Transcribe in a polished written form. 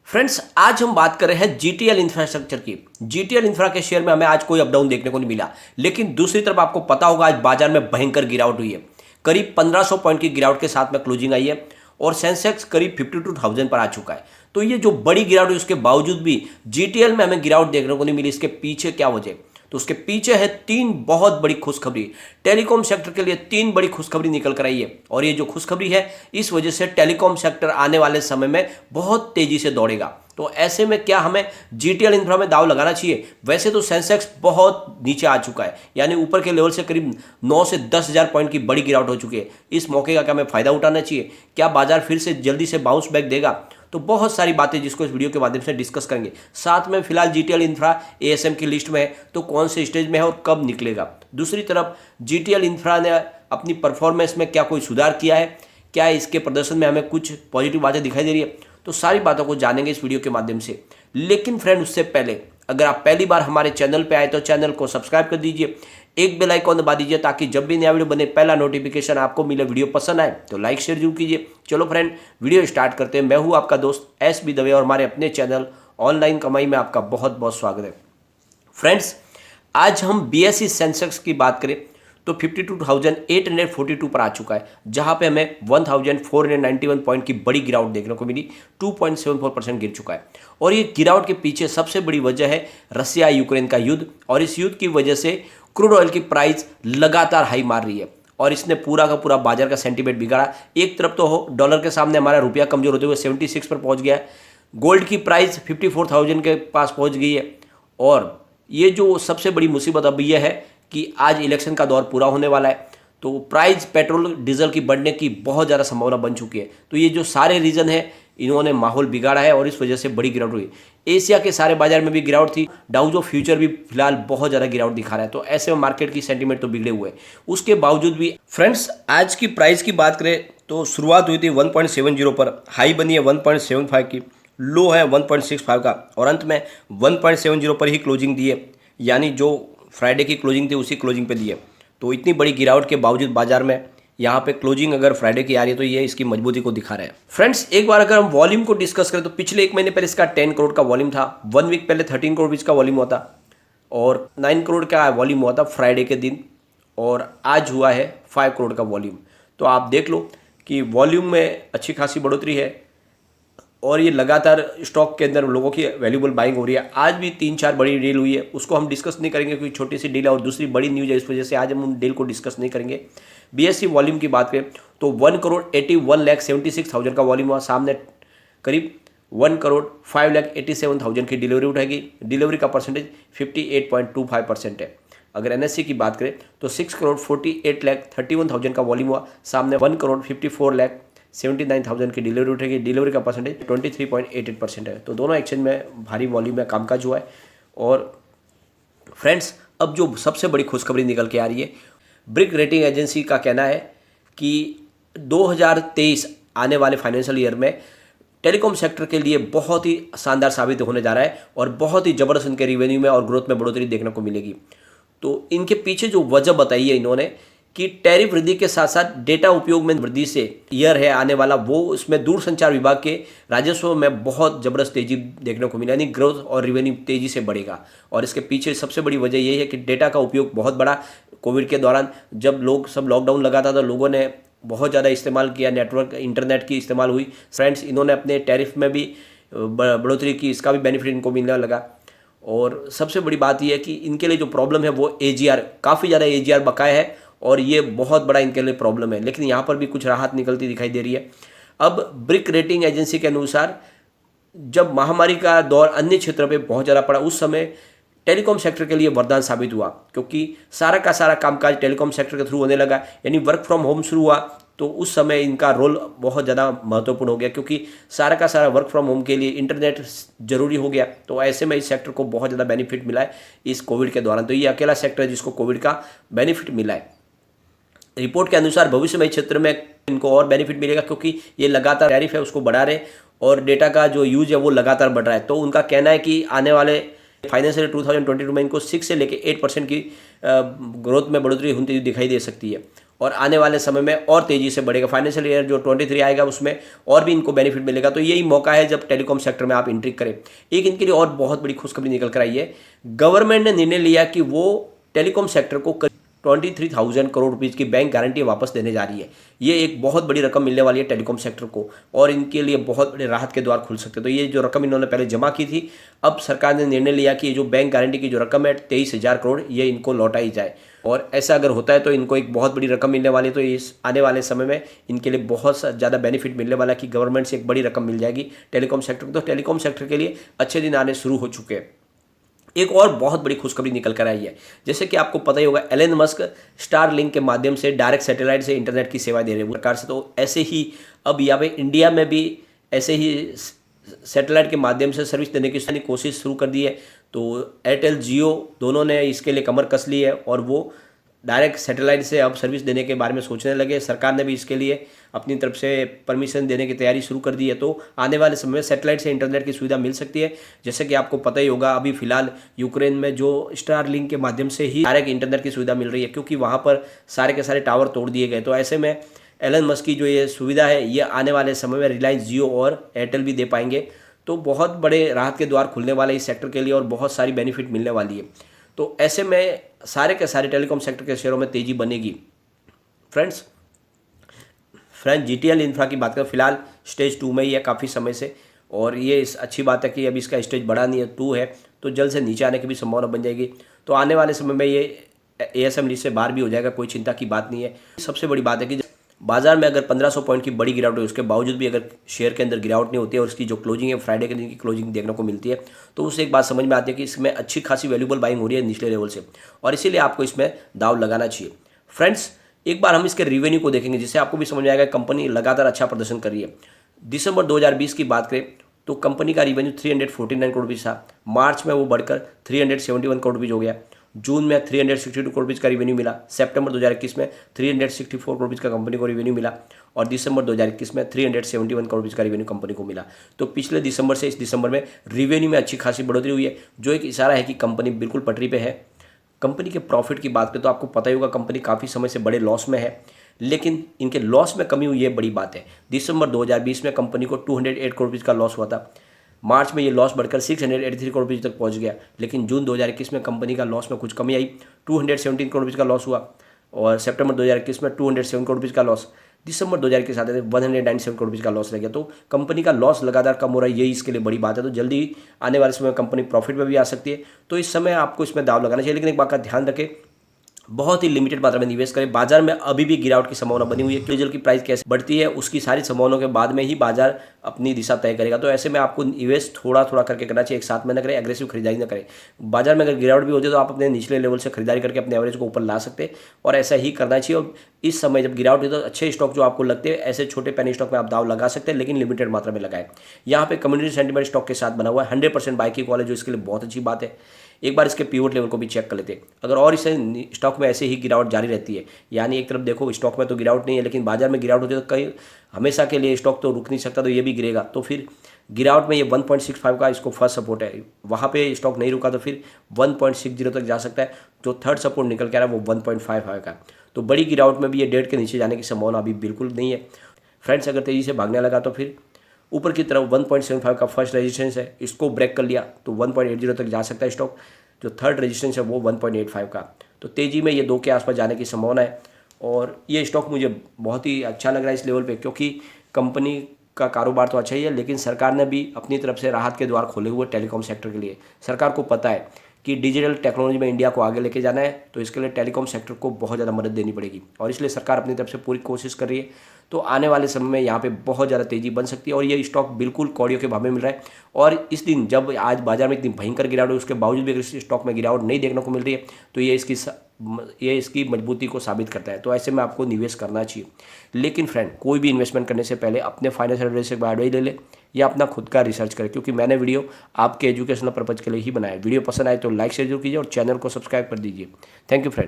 Friends, आज हम बात कर रहे हैं जीटीएल इंफ्रास्ट्रक्चर की। जीटीएल इंफ्रा के शेयर में हमें आज कोई अपडाउन देखने को नहीं मिला, लेकिन दूसरी तरफ आपको पता होगा आज बाजार में भयंकर गिरावट हुई है। करीब 1500 पॉइंट की गिरावट के साथ में क्लोजिंग आई है और सेंसेक्स करीब 52,000 पर आ चुका है। तो ये जो बड़ी गिरावट हुई उसके बावजूद भी जीटीएल में हमें गिरावट देखने को नहीं मिली। इसके पीछे क्या वजह? तो उसके पीछे है तीन बहुत बड़ी खुशखबरी। टेलीकॉम सेक्टर के लिए तीन बड़ी खुशखबरी निकल कर आई है और ये जो खुशखबरी है इस वजह से टेलीकॉम सेक्टर आने वाले समय में बहुत तेजी से दौड़ेगा। तो ऐसे में क्या हमें जीटीएल इंफ्रा में दाव लगाना चाहिए? वैसे तो सेंसेक्स बहुत नीचे आ चुका है, यानी ऊपर के लेवल से करीब 9 से 10,000 पॉइंट की बड़ी गिरावट हो चुकी है। इस मौके का क्या हमें फायदा उठाना चाहिए? क्या बाजार फिर से जल्दी से बाउंस बैक देगा? तो बहुत सारी बातें जिसको इस वीडियो के माध्यम से डिस्कस करेंगे। साथ में फिलहाल जीटीएल इंफ्रा एएसएम की लिस्ट में है, तो कौन से स्टेज में है और कब निकलेगा। दूसरी तरफ जीटीएल इंफ्रा ने अपनी परफॉर्मेंस में क्या कोई सुधार किया है? क्या इसके प्रदर्शन में हमें कुछ पॉजिटिव बातें दिखाई दे रही है? तो सारी बातों को जानेंगे इस वीडियो के माध्यम से। लेकिन फ्रेंड, उससे पहले अगर आप पहली बार हमारे चैनल पे आए तो चैनल को सब्सक्राइब कर दीजिए, एक बेल आइकॉन दबा दीजिए ताकि जब भी नया वीडियो बने पहला नोटिफिकेशन आपको मिले। वीडियो पसंद आए तो लाइक शेयर जरूर कीजिए। चलो फ्रेंड, वीडियो स्टार्ट करते हैं। मैं हूं आपका दोस्त एस.बी. दवे और हमारे अपने चैनल ऑनलाइन कमाई में आपका बहुत बहुत स्वागत है। फ्रेंड्स, आज हम बीएसई सेंसेक्स की बात करें तो 52,842 पर आ चुका है, जहां पे हमें 1,491 पॉइंट की बड़ी गिरावट देखने को मिली। 2.74% गिर चुका है और ये गिरावट के पीछे सबसे बड़ी वजह है रसिया यूक्रेन का युद्ध, और इस युद्ध की वजह से क्रूड ऑयल की प्राइस लगातार हाई मार रही है और इसने पूरा का पूरा बाजार का सेंटीमेंट बिगाड़ा। एक तरफ तो डॉलर के सामने हमारा रुपया कमजोर होते हुए 76 पर पहुंच गया है, गोल्ड की प्राइस 54,000 के पास पहुंच गई है, और ये जो सबसे बड़ी मुसीबत अब यह है कि आज इलेक्शन का दौर पूरा होने वाला है, तो प्राइस पेट्रोल डीजल की बढ़ने की बहुत ज़्यादा संभावना बन चुकी है। तो ये जो सारे रीज़न है इन्होंने माहौल बिगाड़ा है और इस वजह से बड़ी गिरावट हुई। एशिया के सारे बाजार में भी गिरावट थी, डाउ फ्यूचर भी फिलहाल बहुत ज़्यादा गिरावट दिखा रहा है। तो ऐसे में मार्केट की सेंटीमेंट तो बिगड़े हुए हैं। उसके बावजूद भी फ्रेंड्स, आज की प्राइस की बात करें तो शुरुआत हुई थी 1.70 पर, हाई बनी है 1.75 की, लो है 1.65 का और अंत में 1.70 पर ही क्लोजिंग दी है, यानी जो फ्राइडे की क्लोजिंग थी उसी क्लोजिंग पे दी है। तो इतनी बड़ी गिरावट के बावजूद बाजार में यहाँ पे क्लोजिंग अगर फ्राइडे की आ रही है तो ये इसकी मजबूती को दिखा रहा है। फ्रेंड्स, एक बार अगर हम वॉल्यूम को डिस्कस करें तो पिछले एक महीने पहले इसका 10 करोड़ का वॉल्यूम था, 1 वीक पहले 13 करोड़ बीच का वॉल्यूम हुआ था और 9 करोड़ का वॉल्यूम हुआ था फ्राइडे के दिन, और आज हुआ है 5 करोड़ का वॉल्यूम। तो आप देख लो कि वॉल्यूम में अच्छी खासी बढ़ोतरी है और ये लगातार स्टॉक के अंदर लोगों की वैल्यूबल बाइंग हो रही है। आज भी 3-4 बड़ी डील हुई है, उसको हम डिस्कस नहीं करेंगे क्योंकि छोटी सी डील है और दूसरी बड़ी न्यूज़ है, इस वजह से आज हम उन डील को डिस्कस नहीं करेंगे। बीएसई वॉल्यूम की बात करें तो 1,81,76,000 का वॉल्यूम हुआ, सामने करीब 1,05,87,000 की डिलीवरी उठाएगी। डिलीवरी का परसेंटेज 58.25% है। अगर एनएससी की बात करें तो 6,48,31,000 का वॉल्यूम हुआ, सामने 1,54,79,000 की डिलीवरी उठेगी। डिलीवरी का परसेंटेज 23.88% है। तो दोनों एक्सचेंज में भारी वॉल्यूम में कामकाज हुआ है। और फ्रेंड्स, अब जो सबसे बड़ी खुशखबरी निकल के आ रही है, ब्रिक रेटिंग एजेंसी का कहना है कि 2023 आने वाले फाइनेंशियल ईयर में टेलीकॉम सेक्टर के लिए बहुत ही शानदार साबित होने जा रहा है और बहुत ही ज़बरदस्त इनके रिवेन्यू में और ग्रोथ में बढ़ोतरी देखने को मिलेगी। तो इनके पीछे जो वजह बताई है इन्होंने कि टैरिफ वृद्धि के साथ साथ डेटा उपयोग में वृद्धि से ईयर है आने वाला, वो इसमें दूरसंचार विभाग के राजस्व में बहुत जबरदस्त तेजी देखने को मिला, यानी ग्रोथ और रिवेन्यू तेजी से बढ़ेगा। और इसके पीछे सबसे बड़ी वजह यही है कि डेटा का उपयोग बहुत बढ़ा। कोविड के दौरान जब लोग सब लॉकडाउन लगा था तो लोगों ने बहुत ज़्यादा इस्तेमाल किया, नेटवर्क इंटरनेट की इस्तेमाल हुई। फ्रेंड्स, इन्होंने अपने टैरिफ में भी बढ़ोतरी की, इसका भी बेनिफिट इनको मिलने लगा। और सबसे बड़ी बात यह है कि इनके लिए जो प्रॉब्लम है वो एजीआर, काफ़ी ज़्यादा एजीआर बकाया है और ये बहुत बड़ा इनके लिए प्रॉब्लम है, लेकिन यहाँ पर भी कुछ राहत निकलती दिखाई दे रही है। अब ब्रिक रेटिंग एजेंसी के अनुसार जब महामारी का दौर अन्य क्षेत्रों पे बहुत ज़्यादा पड़ा, उस समय टेलीकॉम सेक्टर के लिए वरदान साबित हुआ, क्योंकि सारा का सारा कामकाज टेलीकॉम सेक्टर के थ्रू होने लगा, यानी वर्क फ्रॉम होम शुरू हुआ। तो उस समय इनका रोल बहुत ज़्यादा महत्वपूर्ण हो गया, क्योंकि सारा का सारा वर्क फ्रॉम होम के लिए इंटरनेट ज़रूरी हो गया। तो ऐसे में इस सेक्टर को बहुत ज़्यादा बेनिफिट मिला है इस कोविड के दौरान। तो ये अकेला सेक्टर है जिसको कोविड का बेनिफिट मिला है। रिपोर्ट के अनुसार भविष्य में इस क्षेत्र में इनको और बेनिफिट मिलेगा, क्योंकि ये लगातार टैरिफ है उसको बढ़ा रहे और डेटा का जो यूज है वो लगातार बढ़ रहा है। तो उनका कहना है कि आने वाले फाइनेंशियल 2022 में इनको 6 से लेकर 8% की ग्रोथ में बढ़ोतरी होती दिखाई दे सकती है। और आने वाले समय में और तेज़ी से बढ़ेगा। फाइनेंशियल ईयर जो 23 आएगा उसमें और भी इनको बेनिफिट मिलेगा। तो यही मौका है जब टेलीकॉम सेक्टर में आप एंट्री करें। एक इनके लिए और बहुत बड़ी खुशखबरी निकल कर आई है। गवर्नमेंट ने निर्णय लिया कि वो टेलीकॉम सेक्टर को 23,000 करोड़ रुपीज़ की बैंक गारंटी वापस देने जा रही है। ये एक बहुत बड़ी रकम मिलने वाली है टेलीकॉम सेक्टर को और इनके लिए बहुत बड़े राहत के द्वार खुल सकते हैं। तो ये जो रकम इन्होंने पहले जमा की थी, अब सरकार ने निर्णय लिया कि ये जो बैंक गारंटी की जो रकम है 23,000 करोड़, ये इनको लौटाई जाए। और ऐसा अगर होता है तो इनको एक बहुत बड़ी रकम मिलने वाली है। तो इस आने वाले समय में इनके लिए बहुत ज़्यादा बेनिफिट मिलने वाला है कि गवर्नमेंट से एक बड़ी रकम मिल जाएगी टेलीकॉम सेक्टर को। तो टेलीकॉम सेक्टर के लिए अच्छे दिन आने शुरू हो चुके हैं। एक और बहुत बड़ी खुशखबरी निकल कर आई है। जैसे कि आपको पता ही होगा, एलन मस्क स्टारलिंक के माध्यम से डायरेक्ट सैटेलाइट से इंटरनेट की सेवा दे रहे हैं सरकार से। तो ऐसे ही अब यहाँ पे इंडिया में भी ऐसे ही सैटेलाइट के माध्यम से सर्विस देने की कोशिश शुरू कर दी है। तो एयरटेल जियो दोनों ने इसके लिए कमर कस ली है और वो डायरेक्ट सैटेलाइट से अब सर्विस देने के बारे में सोचने लगे। सरकार ने भी इसके लिए अपनी तरफ से परमिशन देने की तैयारी शुरू कर दी है। तो आने वाले समय में सैटेलाइट से इंटरनेट की सुविधा मिल सकती है। जैसे कि आपको पता ही होगा, अभी फिलहाल यूक्रेन में जो स्टारलिंक के माध्यम से ही डायरेक्ट इंटरनेट की सुविधा मिल रही है, क्योंकि वहाँ पर सारे के सारे टावर तोड़ दिए गए। तो ऐसे में एलन मस्क की जो ये सुविधा है, ये आने वाले समय में रिलायंस जियो और एयरटेल भी दे पाएंगे। तो बहुत बड़े राहत के द्वार खुलने वाले इस सेक्टर के लिए और बहुत सारी बेनिफिट मिलने वाली है। तो ऐसे में सारे के सारे टेलीकॉम सेक्टर के शेयरों में तेज़ी बनेगी। फ्रेंड्स जीटीएल इंफ्रा की बात करें, फिलहाल स्टेज 2 में ही है काफ़ी समय से। और ये अच्छी बात है कि अभी इसका स्टेज बढ़ा नहीं है, 2 है, तो जल्द से नीचे आने की भी संभावना बन जाएगी। तो आने वाले समय में ये एएसएम लिस्ट से बाहर भी हो जाएगा, कोई चिंता की बात नहीं है। सबसे बड़ी बात है कि बाजार में अगर 1500 पॉइंट की बड़ी गिरावट है, उसके बावजूद भी अगर शेयर के अंदर गिरावट नहीं होती है और उसकी जो क्लोजिंग है फ्राइडे के दिन की क्लोजिंग देखने को मिलती है, तो उससे एक बात समझ में आती है कि इसमें अच्छी खासी वैल्यूबल बाइंग हो रही है निचले लेवल से, और इसीलिए आपको इसमें दाव लगाना चाहिए। फ्रेंड्स, एक बार हम इसके रिवेन्यू को देखेंगे जिससे आपको भी समझ में आएगा कंपनी लगातार अच्छा प्रदर्शन कर रही है। दिसंबर 2020 की बात करें तो कंपनी का रिवेन्यू 349 करोड़ रुपीज़ था। मार्च में वो बढ़कर 371 करोड़ रुपीज़ हो गया। जून में 362 करोड़ रुपीज़ का रिवेन्यू मिला। सितंबर 2021 में 364 करोड़ रुपीज़ का कंपनी को रिवेन्यू मिला और दिसंबर 2021 में 371 करोड़ रुपीज़ का रिवेन्यू कंपनी को मिला। तो पिछले दिसंबर से इस दिसंबर में रिवेन्यू में अच्छी खासी बढ़ोतरी हुई है, जो एक इशारा है कि कंपनी बिल्कुल पटरी पे है। कंपनी के प्रॉफिट की बात करें तो आपको पता ही होगा, कंपनी काफ़ी समय से बड़े लॉस में है, लेकिन इनके लॉस में कमी हुई है, बड़ी बात है। दिसंबर 2020 में कंपनी को 208 करोड़ रुपीज़ का लॉस हुआ था। मार्च में ये लॉस बढ़कर 683 करोड़ रुपीज़ तक पहुंच गया, लेकिन जून 2021 में कंपनी का लॉस में कुछ कमी आई, 217 करोड़ रुपीज़ का लॉस हुआ और सितंबर 2021 में 207 करोड़ रुपीज़ का लॉस। दिसंबर 2021 आते थे 197 करोड़ रुपीज़ का लॉस रह गया। तो कंपनी का लॉस लगातार कम हो रहा है, यही इसके लिए बड़ी बात है। तो जल्दी आने वाले समय में कंपनी प्रॉफिट में भी आ सकती है। तो इस समय आपको इसमें दाव लगाना चाहिए, लेकिन एक बात का ध्यान रखें, बहुत ही लिमिटेड मात्रा में निवेश करें। बाजार में अभी भी गिरावट की संभावना बनी हुई है। डीजल की प्राइस कैसे बढ़ती है उसकी सारी संभावनाओं के बाद में ही बाजार अपनी दिशा तय करेगा। तो ऐसे में आपको निवेश थोड़ा थोड़ा करके करना चाहिए, एक साथ में न करें, एग्रेसिव खरीदारी न करें। बाजार में अगर गिरावट भी होती है तो आप अपने निचले लेवल से खरीदारी करके अपने एवरेज को ऊपर ला सकते हैं और ऐसा ही करना चाहिए। और इस समय जब गिरावट होती है तो अच्छे स्टॉक जो आपको लगते हैं, ऐसे छोटे पेनी स्टॉक में आप दाव लगा सकते हैं, लेकिन लिमिटेड मात्रा में लगाएं। यहाँ पे कम्युनिटी सेंटीमेंट स्टॉक के साथ बना हुआ है, 100% बाय की कॉल है, जो इसके लिए बहुत अच्छी बात है। एक बार इसके पिवट लेवल को भी चेक कर लेते हैं। अगर और इसे स्टॉक में ऐसे ही गिरावट जारी रहती है, यानी एक तरफ देखो स्टॉक में तो गिरावट नहीं है, लेकिन बाजार में गिरावट होती है तो कहीं हमेशा के लिए स्टॉक तो रुक नहीं सकता, तो ये भी गिरेगा। तो फिर गिरावट में ये 1.65 का इसको फर्स्ट सपोर्ट है, वहाँ पे स्टॉक नहीं रुका तो फिर 1.60 तक जा सकता है। जो थर्ड सपोर्ट निकल के आ रहा है वो 1.55 का। तो बड़ी गिरावट में भी ये 1.5 के नीचे जाने की संभावना अभी बिल्कुल नहीं है। फ्रेंड्स, अगर तेज़ी से भागने लगा तो फिर ऊपर की तरफ 1.75 का फर्स्ट रेजिस्टेंस है, इसको ब्रेक कर लिया तो 1.80 तक जा सकता है स्टॉक। जो थर्ड रेजिस्टेंस है वो 1.85 का। तो तेज़ी में ये 2 के आसपास जाने की संभावना है और ये स्टॉक मुझे बहुत ही अच्छा लग रहा है इस लेवल पे, क्योंकि कंपनी का कारोबार तो अच्छा ही है, लेकिन सरकार ने भी अपनी तरफ से राहत के द्वार खोले हुए टेलीकॉम सेक्टर के लिए। सरकार को पता है कि डिजिटल टेक्नोलॉजी में इंडिया को आगे लेके जाना है, तो इसके लिए टेलीकॉम सेक्टर को बहुत ज़्यादा मदद देनी पड़ेगी और इसलिए सरकार अपनी तरफ से पूरी कोशिश कर रही है। तो आने वाले समय में यहाँ पे बहुत ज़्यादा तेज़ी बन सकती है और ये स्टॉक बिल्कुल कौड़ियों के भाव में मिल रहा है। और इस दिन जब आज बाजार में इतनी भयंकर गिरावट है, उसके बावजूद भी अगर इस स्टॉक में गिरावट नहीं देखने को मिल रही है तो ये इसकी मजबूती को साबित करता है। तो ऐसे में आपको निवेश करना चाहिए। लेकिन फ्रेंड, कोई भी इन्वेस्टमेंट करने से पहले अपने फाइनेंशियल एडवाइजर से एडवाइस ले ले या अपना खुद का रिसर्च करें, क्योंकि मैंने वीडियो आपके एजुकेशनल पर्पज़ के लिए ही बनाया है। वीडियो पसंद आए तो लाइक शेयर जरूर कीजिए और चैनल को सब्सक्राइब कर दीजिए। Thank you friend.